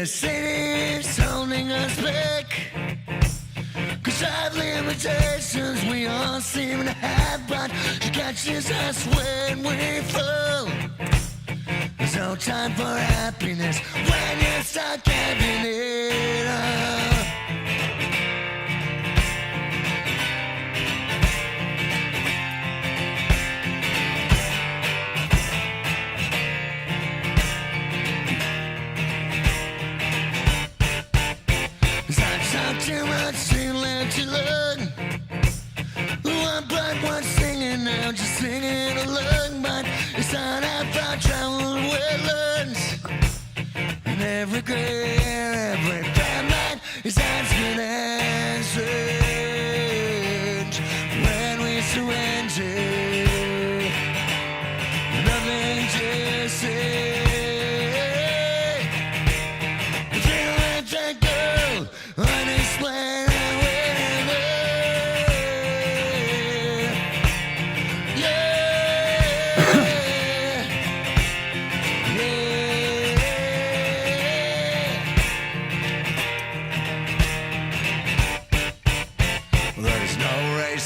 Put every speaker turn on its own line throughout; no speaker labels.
city's holding us back. Cause I've limitations we all seem to have, but she catches us when we fall. There's no time for happiness when you're stuck having it all. Too much to learn to learn. One blood, one singing now, just singing along. But it's not how far traveled wetlands. And every gray hair, every bad man is asking answers. When we surrender, nothing to say.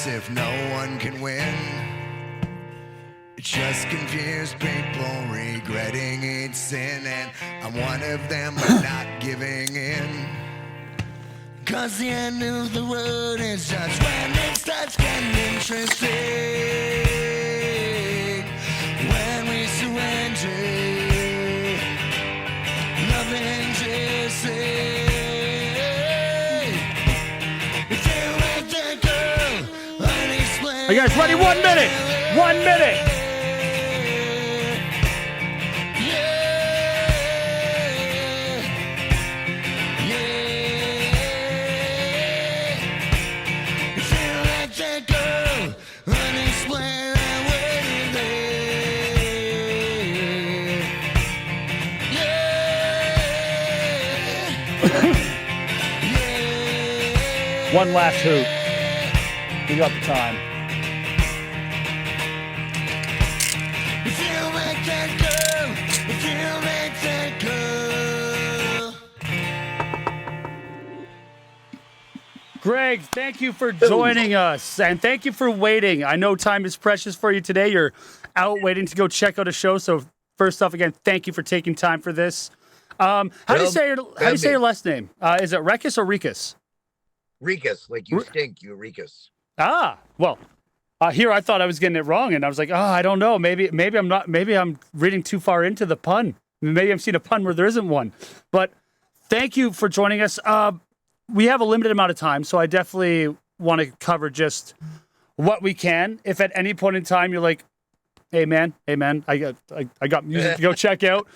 If no one can win, it's just confused people regretting each sin, and I'm one of them, but not giving in. Cause the end of the road is just when it starts getting interesting. When we surrender, nothing to say.
Are you guys ready? 1 minute. 1 minute. One last hoop. We got the time. Greg, thank you for joining us, and thank you for waiting. I know time is precious for you today. You're out waiting to go check out a show, so first off, again, thank you for taking time for this. How do you say your last name? Is it Rekus or Rekus?
Rekus, like you stink, you Rekus.
Ah, well, here I thought I was getting it wrong, and I was like, I don't know. Maybe I'm not. Maybe I'm reading too far into the pun. Maybe I'm seeing a pun where there isn't one. But thank you for joining us. We have a limited amount of time, so I definitely want to cover just what we can. If at any point in time you're like, hey man, I got music to go check out,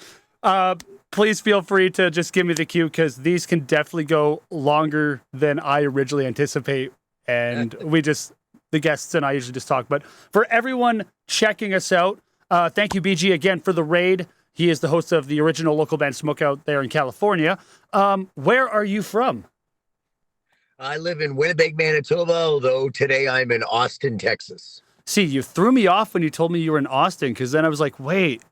please feel free to just give me the cue, because these can definitely go longer than I originally anticipate. And the guests and I usually just talk. But for everyone checking us out, thank you, BG, again, for the raid. He is the host of the original local band Smokeout there in California. Where are you from?
I live in Winnipeg, Manitoba, although today I'm in Austin, Texas.
See, you threw me off when you told me you were in Austin, because then I was like, wait,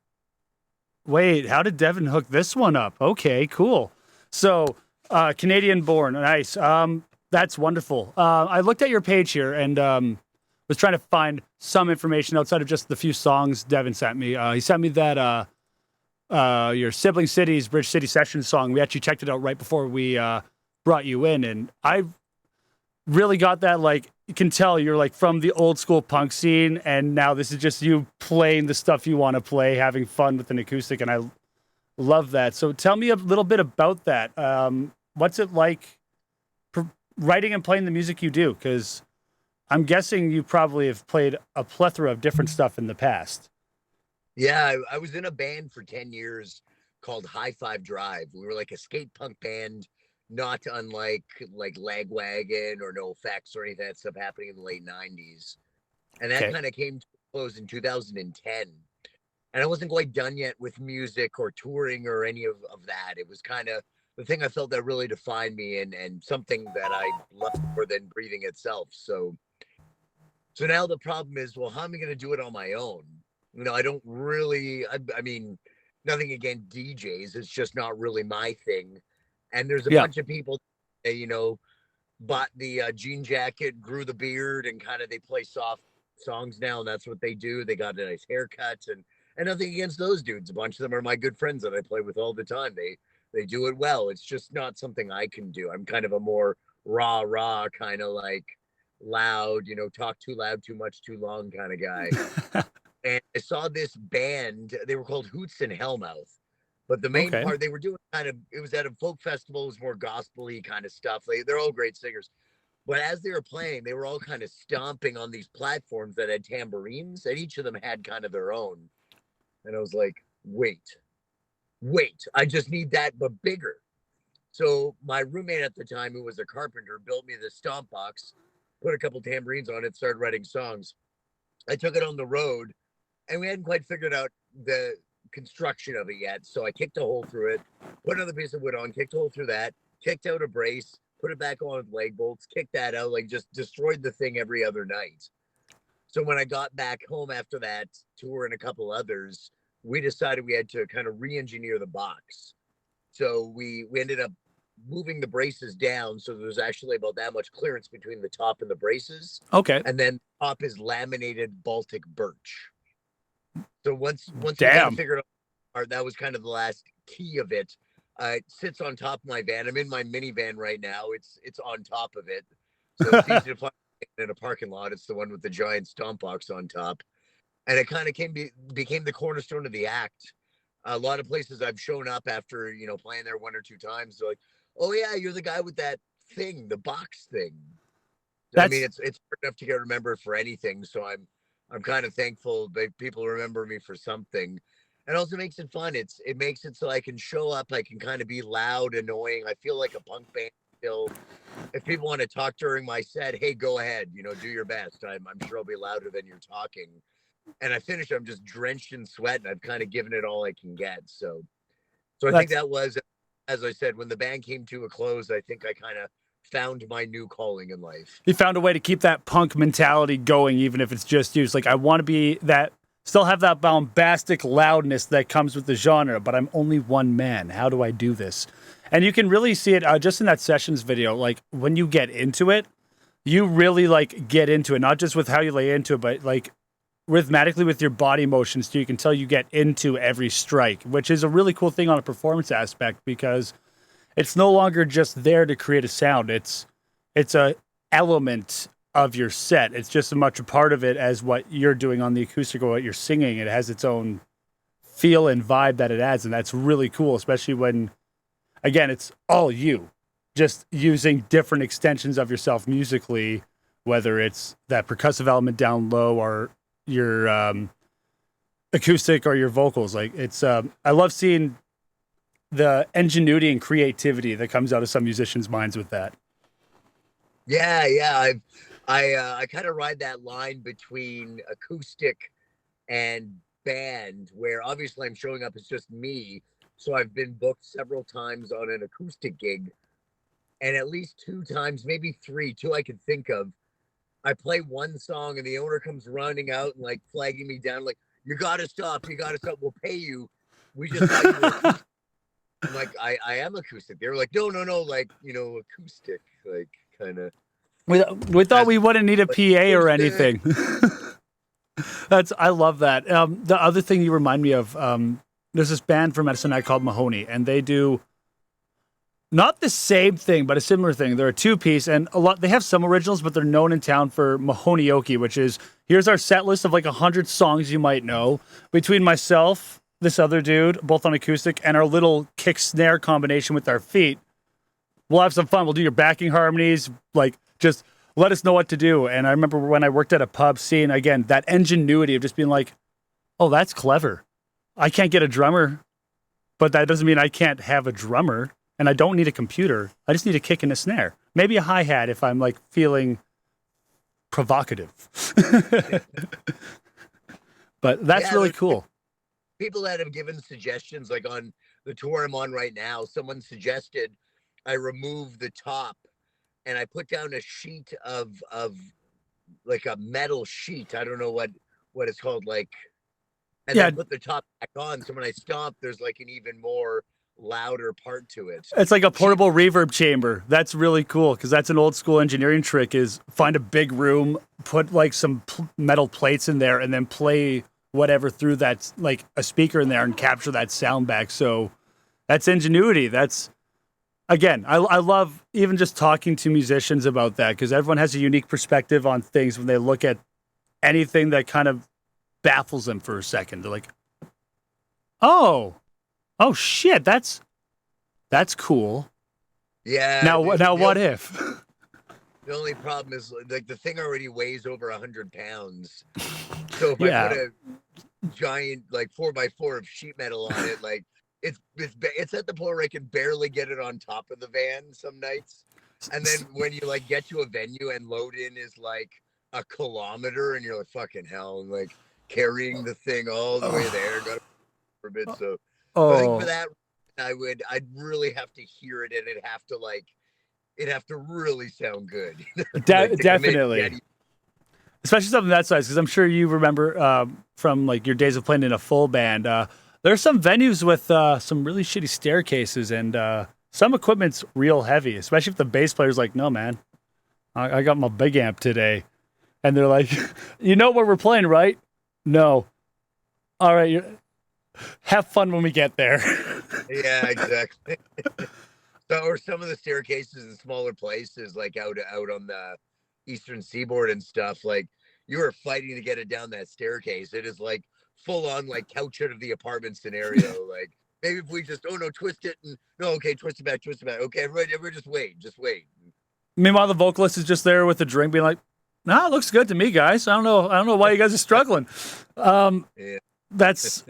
how did Devin hook this one up? Okay, cool. So, Canadian born, nice. That's wonderful. I looked at your page here and was trying to find some information outside of just the few songs Devin sent me. He sent me that your Sibling Cities, Bridge City Sessions song. We actually checked it out right before we brought you in, and I really got that, like, you can tell you're like from the old school punk scene, and now this is just you playing the stuff you want to play, having fun with an acoustic, and I love that. So tell me a little bit about that. What's it like writing and playing the music you do? Because I'm guessing you probably have played a plethora of different stuff in the past.
Yeah, I was in a band for 10 years called High Five Drive. We were like a skate punk band, not unlike like Lagwagon or No Effects or any of that stuff happening in the late 90s. And that kind of came to a close in 2010. And I wasn't quite done yet with music or touring or any of that. It was kind of the thing I felt that really defined me, and something that I loved more than breathing itself. So now the problem is, well, how am I going to do it on my own? You know, I don't really, I mean, nothing against DJs. It's just not really my thing. And there's a
Yeah.
bunch of people, bought the jean jacket, grew the beard, and kind of they play soft songs now, and that's what they do. They got a nice haircut, and nothing against those dudes. A bunch of them are my good friends that I play with all the time. They do it well. It's just not something I can do. I'm kind of a more rah kind of like loud, talk too loud, too much, too long kind of guy. And I saw this band. They were called Hoots and Hellmouth. But the main
Okay.
part they were doing it was at a folk festival. It was more gospel-y kind of stuff. They're all great singers. But as they were playing, they were all kind of stomping on these platforms that had tambourines, and each of them had kind of their own. And I was like, wait, I just need that, but bigger. So my roommate at the time, who was a carpenter, built me this stomp box, put a couple tambourines on it, started writing songs. I took it on the road, and we hadn't quite figured out the construction of it yet. So I kicked a hole through it, put another piece of wood on, kicked a hole through that, kicked out a brace, put it back on with leg bolts, kicked that out, like just destroyed the thing every other night. So when I got back home after that tour and a couple others, we decided we had to kind of re-engineer the box. So we ended up moving the braces down, so there's actually about that much clearance between the top and the braces.
Okay.
And then the top is laminated Baltic birch. So once we kind
Damn.
of figured out, that was kind of the last key of it. It sits on top of my van. I'm in my minivan right now. It's on top of it, so it's easy to find in a parking lot. It's the one with the giant stomp box on top, and it kind of became the cornerstone of the act. A lot of places I've shown up after playing there one or two times. They're like, "Oh yeah, you're the guy with that thing, the box thing." I mean,
That's
it's hard enough to get remembered for anything, so I'm kind of thankful that people remember me for something. It also makes it fun. It makes it so I can show up. I can kind of be loud, annoying. I feel like a punk band still. If people want to talk during my set, hey, go ahead. Do your best. I'm sure I'll be louder than you're talking. And I finish. I'm just drenched in sweat, and I've kind of given it all I can get. So I think
that's
that was, as I said, when the band came to a close. I think I kind of found my new calling in life.
you found a way to keep that punk mentality going, even if it's just you. It's like, I want to be that, still have that bombastic loudness that comes with the genre, but I'm only one man. How do I do this? And you can really see it just in that sessions video. Like when you get into it, you really like get into it, not just with how you lay into it, but like rhythmatically with your body motions too. You can tell you get into every strike, which is a really cool thing on a performance aspect, because it's no longer just there to create a sound. It's a element of your set. It's just as much a part of it as what you're doing on the acoustic or what you're singing. It has its own feel and vibe that it adds, and that's really cool, especially when, again, it's all you, just using different extensions of yourself musically, whether it's that percussive element down low or your acoustic or your vocals. Like it's, I love seeing the ingenuity and creativity that comes out of some musicians' minds with that.
Yeah. I kind of ride that line between acoustic and band, where obviously I'm showing up as just me. So I've been booked several times on an acoustic gig, and at least two times, maybe three, two I can think of. I play one song and the owner comes running out and like flagging me down, like, you gotta stop, we'll pay you. We just thought you were acoustic. I'm like, I am acoustic. They were like, no, like, acoustic, like kind of.
We thought we wouldn't need a PA or anything. I love that. The other thing you remind me of, there's this band from Medicine Hat called Mahoney, and they do not the same thing, but a similar thing. They're a two-piece, and they have some originals, but they're known in town for Mahoney-oki, which is, here's our set list of like 100 songs you might know. Between myself, this other dude, both on acoustic, and our little kick snare combination with our feet, we'll have some fun. We'll do your backing harmonies, like just let us know what to do. And I remember when I worked at a pub, seeing again that ingenuity of just being like, oh, that's clever. I can't get a drummer, but that doesn't mean I can't have a drummer, and I don't need a computer. I just need a kick and a snare, maybe a hi-hat if I'm like feeling provocative. But that's really cool.
People that have given suggestions, like on the tour I'm on right now, someone suggested I remove the top and I put down a sheet of like a metal sheet. I don't know what it's called, like, and then put the top back on. So when I stomp, there's like an even more louder part to it.
It's like a portable reverb chamber. That's really cool because that's an old school engineering trick is find a big room, put like some metal plates in there and then play whatever through that, like a speaker in there and capture that sound back. So that's ingenuity. That's, again, I love even just talking to musicians about that because everyone has a unique perspective on things when they look at anything that kind of baffles them for a second. They're like, oh shit, that's cool.
Yeah.
Now what if?
The only problem is like the thing already weighs over 100 pounds. So if I put a giant like 4x4 of sheet metal on it, like it's at the point where I can barely get it on top of the van some nights. And then when you like get to a venue and load in is like a kilometer and you're like, fucking hell, and like carrying the thing all the way there, got for a bit. So I think for that I'd really have to hear it and it'd have to really sound good. Like,
definitely. Especially something that size, because I'm sure you remember from like your days of playing in a full band. There are some venues with some really shitty staircases and some equipment's real heavy, especially if the bass player's like, no, man, I got my big amp today. And they're like, you know where we're playing, right? No. All right. Have fun when we get there.
Yeah, exactly. So, or some of the staircases in smaller places, like out on the eastern seaboard and stuff, like you are fighting to get it down that staircase. It is like full on like couch out of the apartment scenario. Like maybe if we just twist it and no, okay, twist it back. Okay, everybody just wait.
Meanwhile, the vocalist is just there with a drink, being like, "Nah, it looks good to me, guys. I don't know why you guys are struggling."
Yeah.
That's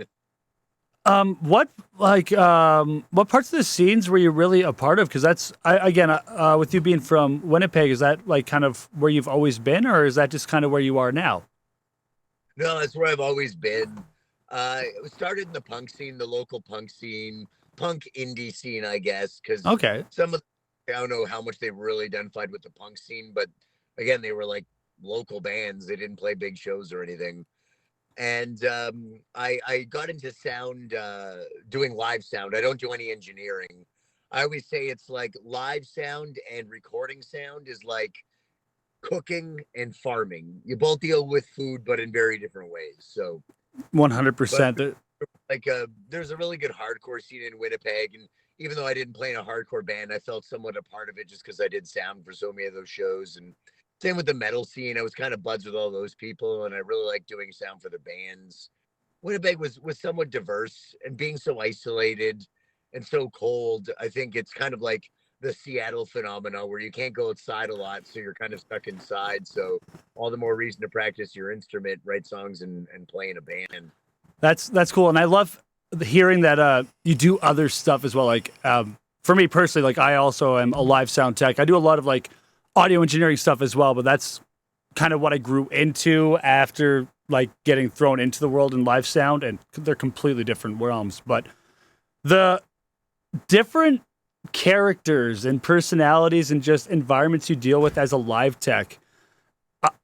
what parts of the scenes were you really a part of? Because that's with you being from Winnipeg, is that like kind of where you've always been, or is that just kind of where you are now?
No, that's where I've always been. I started in the punk scene, the local punk scene, punk indie scene, I guess. Because some of I don't know how much they've really identified with the punk scene, but again, they were like local bands. They didn't play big shows or anything. And I got into sound, doing live sound. I don't do any engineering. I always say it's like live sound and recording sound is like cooking and farming. You both deal with food, but in very different ways. So
100%.
Like there's a really good hardcore scene in Winnipeg. And even though I didn't play in a hardcore band, I felt somewhat a part of it just because I did sound for so many of those shows. And same with the metal scene. I was kind of buds with all those people, and I really liked doing sound for the bands. Winnipeg was somewhat diverse, and being so isolated and so cold, I think it's kind of like the Seattle phenomena where you can't go outside a lot, so you're kind of stuck inside. So all the more reason to practice your instrument, write songs, and play in a band.
That's cool, and I love hearing that you do other stuff as well. Like for me personally, like I also am a live sound tech. I do a lot of like audio engineering stuff as well, but that's kind of what I grew into after like getting thrown into the world in live sound, and they're completely different realms. But the different characters and personalities and just environments you deal with as a live tech,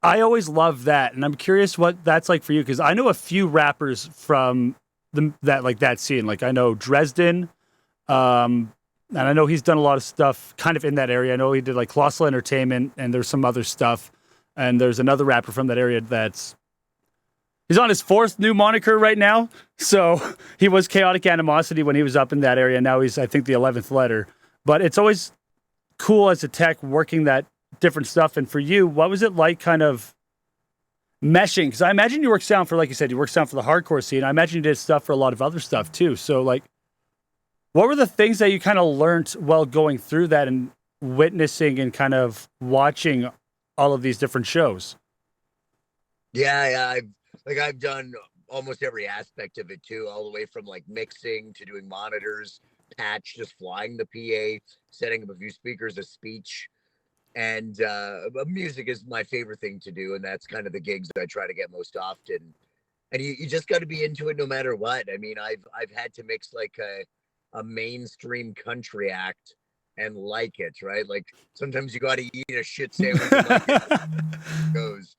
I always love that, and I'm curious what that's like for you, because I know a few rappers from that scene. Like I know Dresden, and I know he's done a lot of stuff kind of in that area. I know he did like Colossal Entertainment, and there's some other stuff. And there's another rapper from that area he's on his 4th new moniker right now. So he was Chaotic Animosity when he was up in that area. Now he's, I think, the 11th letter. But it's always cool as a tech working that different stuff. And for you, what was it like kind of meshing? Because I imagine you work sound for, like you said, you work sound for the hardcore scene. I imagine you did stuff for a lot of other stuff too. So like, what were the things that you kind of learned while going through that and witnessing and kind of watching all of these different shows?
Yeah, I've done almost every aspect of it too, all the way from like mixing to doing monitors, patch, just flying the PA, setting up a few speakers, a speech. And music is my favorite thing to do, and that's kind of the gigs that I try to get most often. And you just got to be into it no matter what. I mean, I've had to mix like a mainstream country act and like it, right? Like sometimes you got to eat a shit sandwich and like it goes.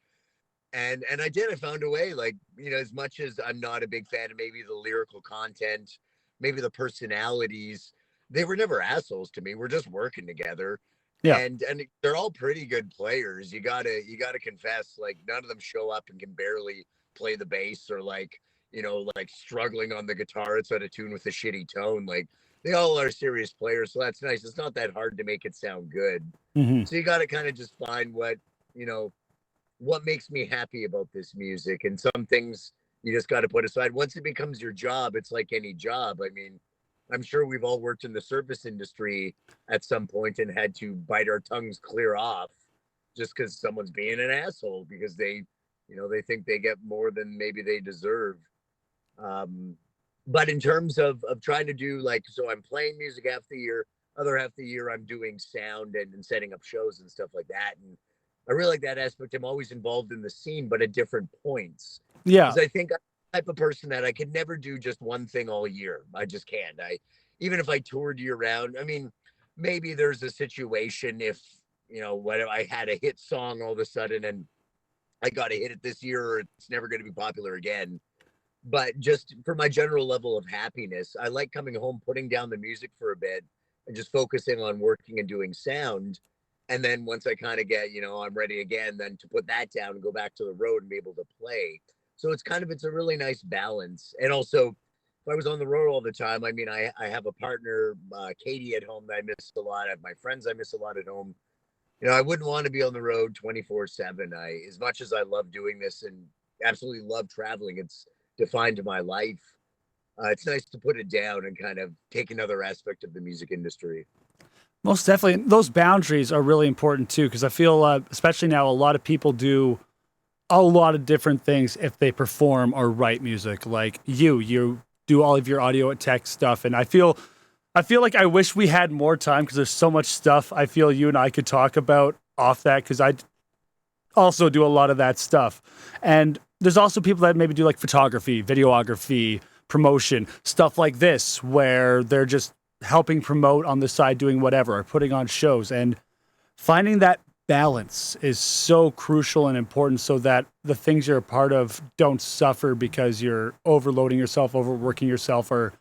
And I found a way, like, you know, as much as I'm not a big fan of maybe the lyrical content, maybe the personalities, they were never assholes to me. We're just working together.
Yeah.
And they're all pretty good players. You gotta confess, like none of them show up and can barely play the bass, or like, like struggling on the guitar. It's out of tune with a shitty tone. Like they all are serious players, so that's nice. It's not that hard to make it sound good.
Hmm.
So you got to kind of just find you know, what makes me happy about this music. And some things you just got to put aside. Once it becomes your job, it's like any job. I mean, I'm sure we've all worked in the service industry at some point and had to bite our tongues clear off just because someone's being an asshole because they think they get more than maybe they deserve. Um, but in terms of trying to do like, so I'm playing music half the year, other half the year I'm doing sound and setting up shows and stuff like that. And I really like that aspect. I'm always involved in the scene, but at different points.
Yeah.
Because I think I'm the type of person that I could never do just one thing all year. I just can't. Even if I toured year round, I mean, maybe there's a situation if, what if I had a hit song all of a sudden and I got to hit it this year or it's never going to be popular again. But just for my general level of happiness, I like coming home, putting down the music for a bit and just focusing on working and doing sound. And then once I kind of get, I'm ready again, then to put that down and go back to the road and be able to play. So it's a really nice balance. And also, if I was on the road all the time, I mean, I have a partner, Katie, at home that I miss a lot. I have my friends I miss a lot at home. I wouldn't want to be on the road 24/7. As much as I love doing this and absolutely love traveling, it's defined my life. It's nice to put it down and kind of take another aspect of the music industry.
Most definitely. Those boundaries are really important too, because I feel, especially now, a lot of people do a lot of different things if they perform or write music. Like you do all of your audio and tech stuff, and I feel like I wish we had more time because there's so much stuff I feel you and I could talk about off that because I also do a lot of that stuff. And there's also people that maybe do like photography, videography, promotion, stuff like this, where they're just helping promote on the side, doing whatever, or putting on shows. And finding that balance is so crucial and important so that the things you're a part of don't suffer because you're overloading yourself, overworking yourself, or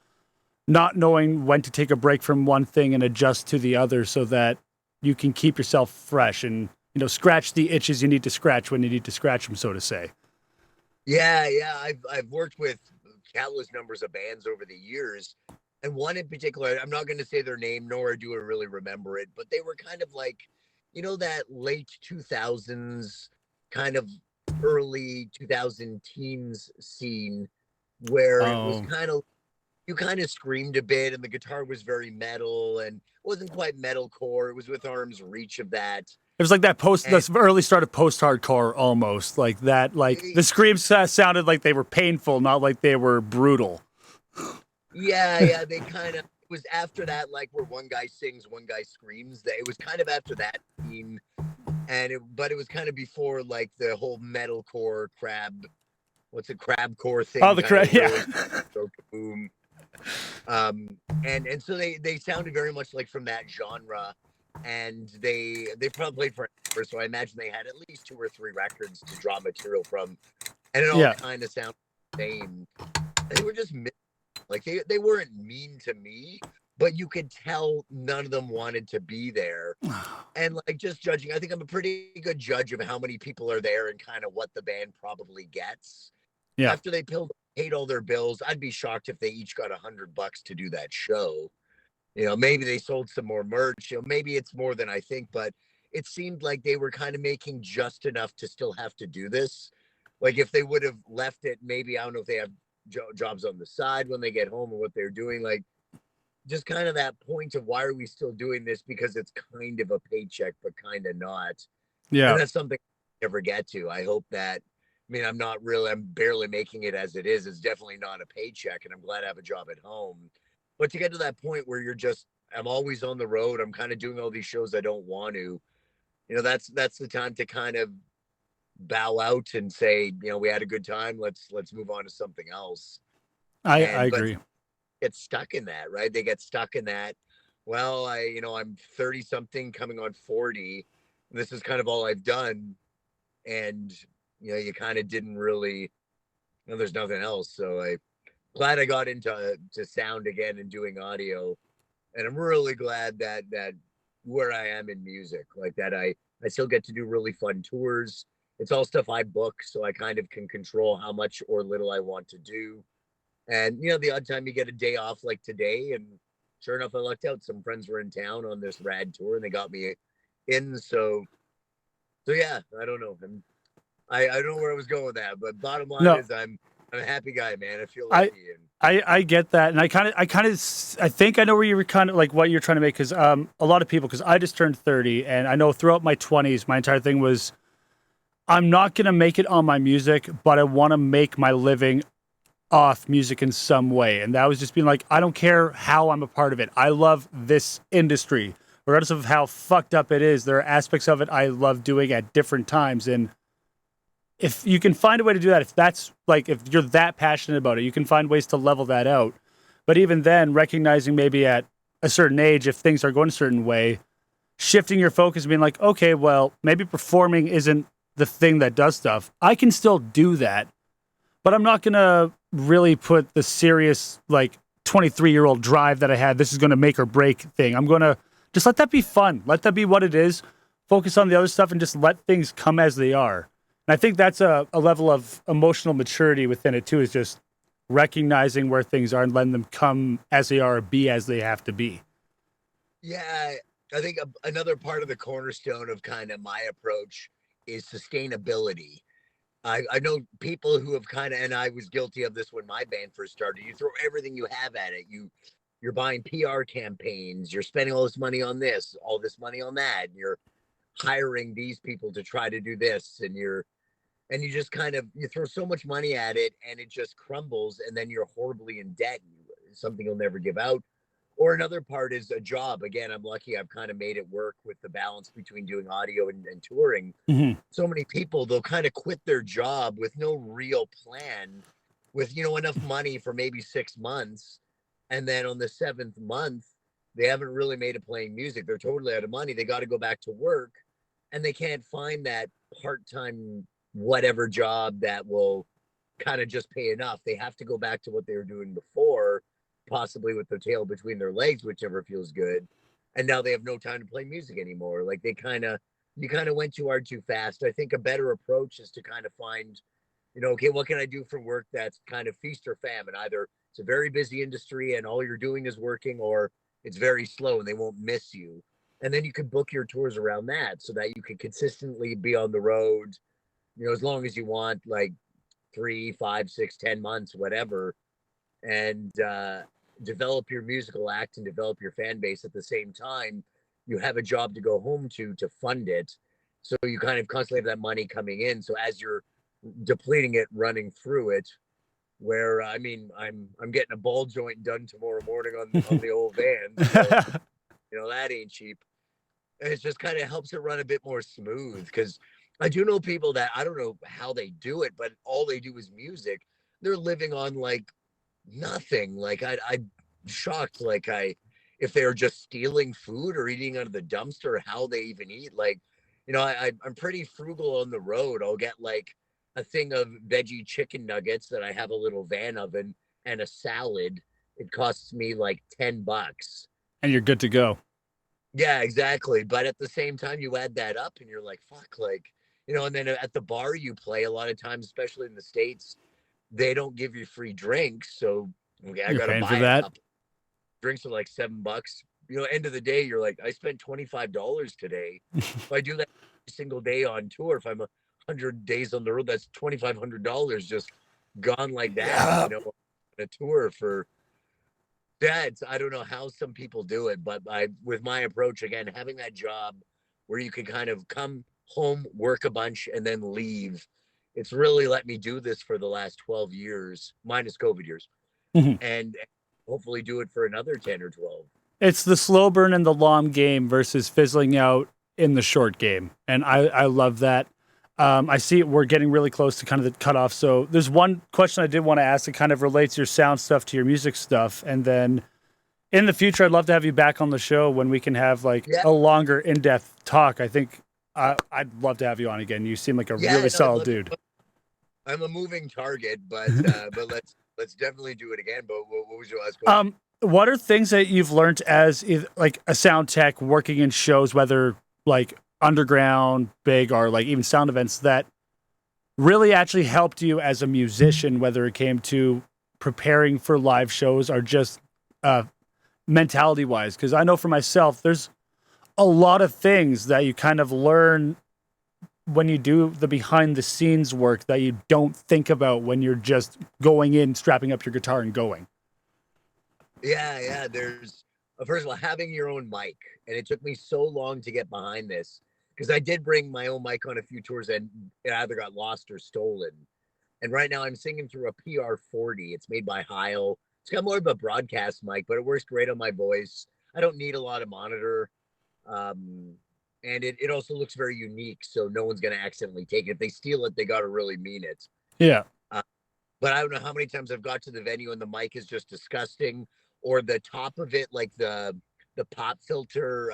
not knowing when to take a break from one thing and adjust to the other so that you can keep yourself fresh and, scratch the itches you need to scratch when you need to scratch them, so to say.
Yeah, yeah. I've worked with countless numbers of bands over the years. And one in particular, I'm not going to say their name, nor do I really remember it, but they were kind of like, that late 2000s, kind of early 2000 teens scene where it was
Oh,
you kind of screamed a bit and the guitar was very metal and wasn't quite metalcore. It was with arm's reach of that.
it was like that
And
the early start of post-hardcore almost like that. Like the screams sounded like they were painful, not like they were brutal.
yeah, yeah, they kind of, it was after that, like where one guy sings, one guy screams. That it was kind of after that scene, but it was kind of before like the whole metalcore crabcore thing
Oh, the
kind
crap,
of
yeah.
really broke boom. And so they sounded very much like from that genre, and they probably played for, so I imagine they had at least 2 or 3 records to draw material from, and it all
Yeah.
kind of sounded the same. And they were just like they weren't mean to me, but you could tell none of them wanted to be there. And like just judging, I think I'm a pretty good judge of how many people are there and kind of what the band probably gets.
Yeah.
After they paid all their bills, I'd be shocked if they each got $100 to do that show. Maybe they sold some more merch. Maybe it's more than I think, but it seemed like they were kind of making just enough to still have to do this. Like if they would have left it, maybe I don't know if they have jobs on the side when they get home or what they're doing. Like just kind of that point of why are we still doing this? Because it's kind of a paycheck, but kind of not. And
Yeah.
that's something I never get to. I hope that. I mean, I'm barely making it as it is. It's definitely not a paycheck, and I'm glad I have a job at home. But to get to that point where I'm always on the road. I'm kind of doing all these shows I don't want to. That's the time to kind of bow out and say, we had a good time. Let's move on to something else.
I
But
agree.
get stuck in that, right? They get stuck in that. Well, I'm 30 something coming on 40. And this is kind of all I've done. And, you kind of didn't really, there's nothing else. So glad I got into to sound again and doing audio, and I'm really glad that where I am in music, like that I still get to do really fun tours. It's all stuff I book, so I kind of can control how much or little I want to do. And the odd time you get a day off like today, and sure enough, I lucked out. Some friends were in town on this rad tour, and they got me in. So yeah, I don't know. I don't know where I was going with that, but bottom line
No,
is I'm a happy guy, man. I feel
I
lucky. And
I get that, and I think I know where you were kind of like what you're trying to make, because a lot of people, because I just turned 30, and I know throughout my 20s, my entire thing was I'm not gonna make it on my music, but I want to make my living off music in some way, and that was just being like, I don't care how I'm a part of it. I love this industry, regardless of how fucked up it is. There are aspects of it I love doing at different times, and if you can find a way to do that, if you're that passionate about it, you can find ways to level that out. But even then, recognizing maybe at a certain age, if things are going a certain way, shifting your focus and being like, okay, well, maybe performing isn't the thing that does stuff. I can still do that, but I'm not going to really put the serious, like, 23-year-old drive that I had, this is going to make or break thing. I'm going to just let that be fun. Let that be what it is. Focus on the other stuff and just let things come as they are. And I think that's a level of emotional maturity within it too, is just recognizing where things are and letting them come as they are, be as they have to be.
yeah, I think another part of the cornerstone of kind of my approach is sustainability. I know people who have kind of, and I was guilty of this when my band first started. You throw everything you have at it. You're buying PR campaigns. You're spending all this money on this, all this money on that. And you're hiring these people to try to do this, and you just kind of you throw so much money at it, and it just crumbles, and then you're horribly in debt. Something you'll never give out. Or another part is a job. Again, I'm lucky I've kind of made it work with the balance between doing audio and touring.
Mm-hmm.
So many people, they'll kind of quit their job with no real plan, with enough money for maybe 6 months, and then on the 7th month they haven't really made it playing music. They're totally out of money. They got to go back to work, and they can't find that part-time whatever job that will kind of just pay enough. They have to go back to what they were doing before, possibly with their tail between their legs, whichever feels good. And now they have no time to play music anymore. Like you kind of went too hard too fast. I think a better approach is to kind of find, okay, what can I do for work that's kind of feast or famine? Either it's a very busy industry and all you're doing is working, or it's very slow and they won't miss you. And then you could book your tours around that so that you can consistently be on the road, as long as you want, like 3, 5, 6, 10 months, whatever, and develop your musical act and develop your fan base at the same time. You have a job to go home to fund it, so you kind of constantly have that money coming in. So as you're depleting it, running through it, where I mean, I'm getting a ball joint done tomorrow morning on the old van, so, that ain't cheap. And it just kind of helps it run a bit more smooth, because I do know people that I don't know how they do it, but all they do is music. They're living on like nothing. Like I'm shocked. Like if they're just stealing food or eating out of the dumpster, how they even eat. Like, I'm pretty frugal on the road. I'll get like a thing of veggie chicken nuggets that I have a little van oven, and a salad. It costs me like $10.
And you're good to go.
Yeah, exactly. But at the same time, you add that up and you're like, fuck, like, and then at the bar you play, a lot of times, especially in the States, they don't give you free drinks. So okay, I
You're
gotta
paying
buy
for
a
that.
couple. Drinks are like $7. End of the day, you're like, I spent $25 today. If I do that every single day on tour, if I'm 100 days on the road, that's $2,500 just gone like that.
Yeah.
A tour for that. I don't know how some people do it, but with my approach, again, having that job where you can kind of come home, work a bunch, and then leave. It's really let me do this for the last 12 years, minus COVID years,
Mhm.
and hopefully do it for another 10 or 12.
It's the slow burn in the long game versus fizzling out in the short game. And I love that. I see we're getting really close to kind of the cutoff. So there's one question I did want to ask that kind of relates your sound stuff to your music stuff. And then in the future, I'd love to have you back on the show when we can have like a longer in-depth talk. I think I'd love to have you on again. You seem like a really solid dude.
I'm a moving target, but let's definitely do it again. But what was your last question?
What are things that you've learned as like a sound tech working in shows, whether like underground, big, or like even sound events that really actually helped you as a musician, whether it came to preparing for live shows or just mentality wise? Because I know for myself, there's a lot of things that you kind of learn when you do the behind the scenes work that you don't think about when you're just going in, strapping up your guitar and going.
Yeah. There's first of all having your own mic, and it took me so long to get behind this because I did bring my own mic on a few tours, and it either got lost or stolen. And right now I'm singing through a PR40. It's made by Heil. It's got more of a broadcast mic, but it works great on my voice. I don't need a lot of monitor. Um, and it also looks very unique, so no one's going to accidentally take it. If they steal it, they got to really mean it.
Yeah.
Uh, but I don't know how many times I've got to the venue and the mic is just disgusting, or the top of it, like the pop filter,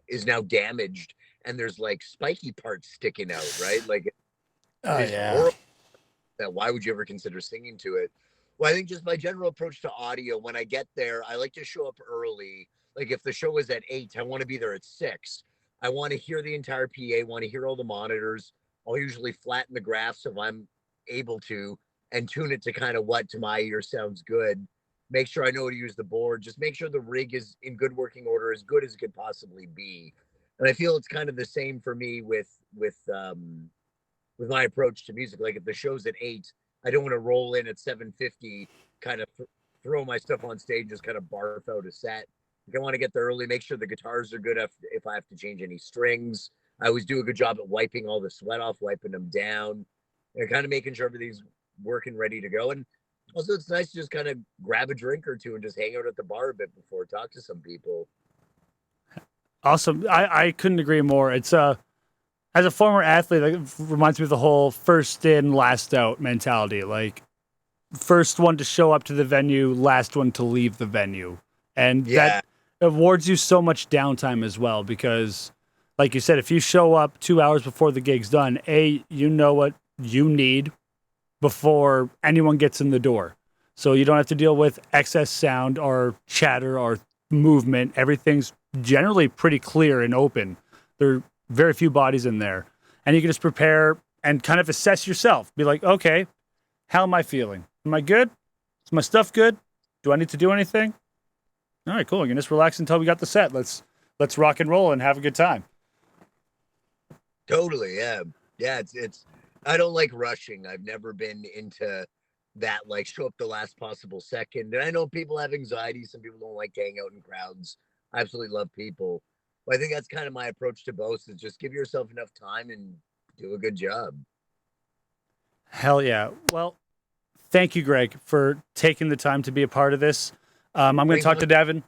is now damaged, and there's like spiky parts sticking out, right? Like
Oh
it's
yeah.
horrible. That why would you ever consider singing to it? Well, I think just my general approach to audio, when I get there, I like to show up early. Like if the show is at 8, I want to be there at 6. I want to hear the entire PA, want to hear all the monitors. I'll usually flatten the graphs if I'm able to, and tune it to kind of what to my ear sounds good. Make sure I know how to use the board. Just make sure the rig is in good working order, as good as it could possibly be. And I feel it's kind of the same for me with my approach to music. Like if the show's at 8, I don't want to roll in at 7:50, kind of throw my stuff on stage, just kind of barf out a set. Like I want to get there early, make sure the guitars are good if I have to change any strings. I always do a good job at wiping all the sweat off, wiping them down, and kind of making sure everything's working ready to go. And also, it's nice to just kind of grab a drink or two and just hang out at the bar a bit before talk to some people.
Awesome. I couldn't agree more. It's as a former athlete, like, it reminds me of the whole first in, last out mentality. Like first one to show up to the venue, last one to leave the venue. And
Yeah,
that awards you so much downtime as well because like you said, if you show up 2 hours before the gig's done, you know what you need before anyone gets in the door. So you don't have to deal with excess sound or chatter or movement. Everything's generally pretty clear and open. There are very few bodies in there. And you can just prepare and kind of assess yourself. Be like, okay, how am I feeling? Am I good? Is my stuff good? Do I need to do anything? All right, cool. You can just relax until we got the set. Let's rock and roll and have a good time.
totally. Yeah. It's. I don't like rushing. I've never been into that. Like show up the last possible second. And I know people have anxiety. Some people don't like to hang out in crowds. I absolutely love people. But I think that's kind of my approach to both. Is just give yourself enough time and do a good job.
Hell yeah. Well, thank you, Greg, for taking the time to be a part of this. I'm going to
Thanks
talk
so
to
much.
Devin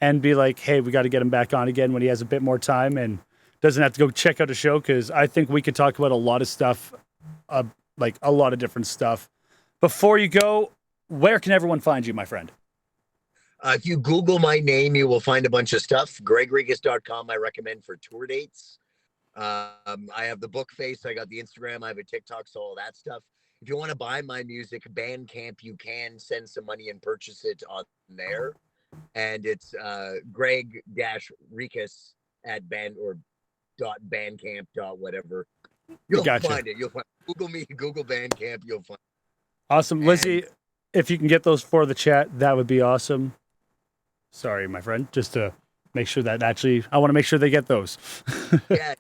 and be like, hey, we got to get him back on again when he has a bit more time and doesn't have to go check out a show because I think we could talk about a lot of stuff, uh, like a lot of different stuff. Before you go, where can everyone find you, my friend?
If you Google my name, you will find a bunch of stuff. GregRekus.com, I recommend for tour dates. I have the book face. I got the Instagram. I have a TikTok, so all that stuff. If you want to buy my music, Bandcamp, you can send some money and purchase it on there. And it's Greg Rekus at band or dot bandcamp dot whatever. You'll
Gotcha.
find it. You'll find Google me, Google Bandcamp. You'll find
Awesome.
it. And
Lizzie, if you can get those for the chat, that would be awesome. Sorry, my friend, just to make sure that actually, I want to make sure they get those.
yeah,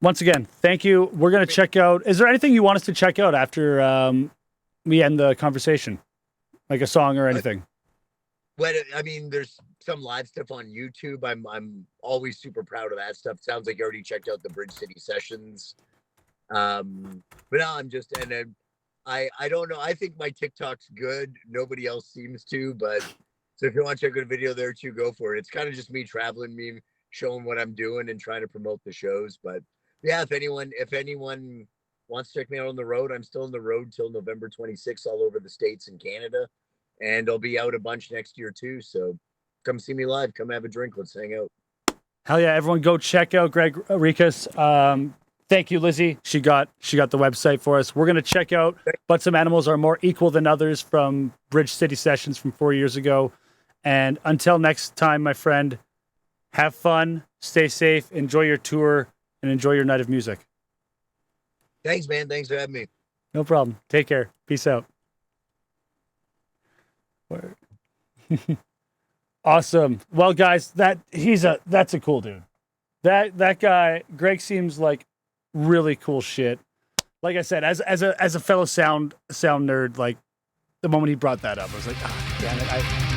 Once again, thank you. We're going to check out. Is there anything you want us to check out after we end the conversation? Like a song or anything?
but I mean, there's some live stuff on YouTube. I'm always super proud of that stuff. Sounds like you already checked out the Bridge City sessions. But now I'm just and then I don't know. I think my TikTok's good. Nobody else seems to, but so if you want to check out a video there too, go for it. It's kind of just me traveling, me showing what I'm doing and trying to promote the shows. But yeah, if anyone wants to check me out on the road, I'm still on the road till November 26th all over the States and Canada. And I'll be out a bunch next year too. So come see me live. Come have a drink. Let's hang out.
Hell yeah, everyone go check out Greg Rekus. Thank you, Lizzie. She got the website for us. We're gonna check out But Some Animals Are More Equal Than Others from Bridge City Sessions from 4 years ago. And until next time, my friend, have fun, stay safe, enjoy your tour, and enjoy your night of music.
Thanks, man. Thanks for having me.
No problem. Take care. Peace out. Awesome. Well, guys, that's a cool dude. That guy, Greg, seems like really cool shit. Like I said, as a fellow sound nerd, like the moment he brought that up, I was like, oh, damn it.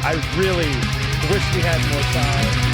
I really wish we had more time.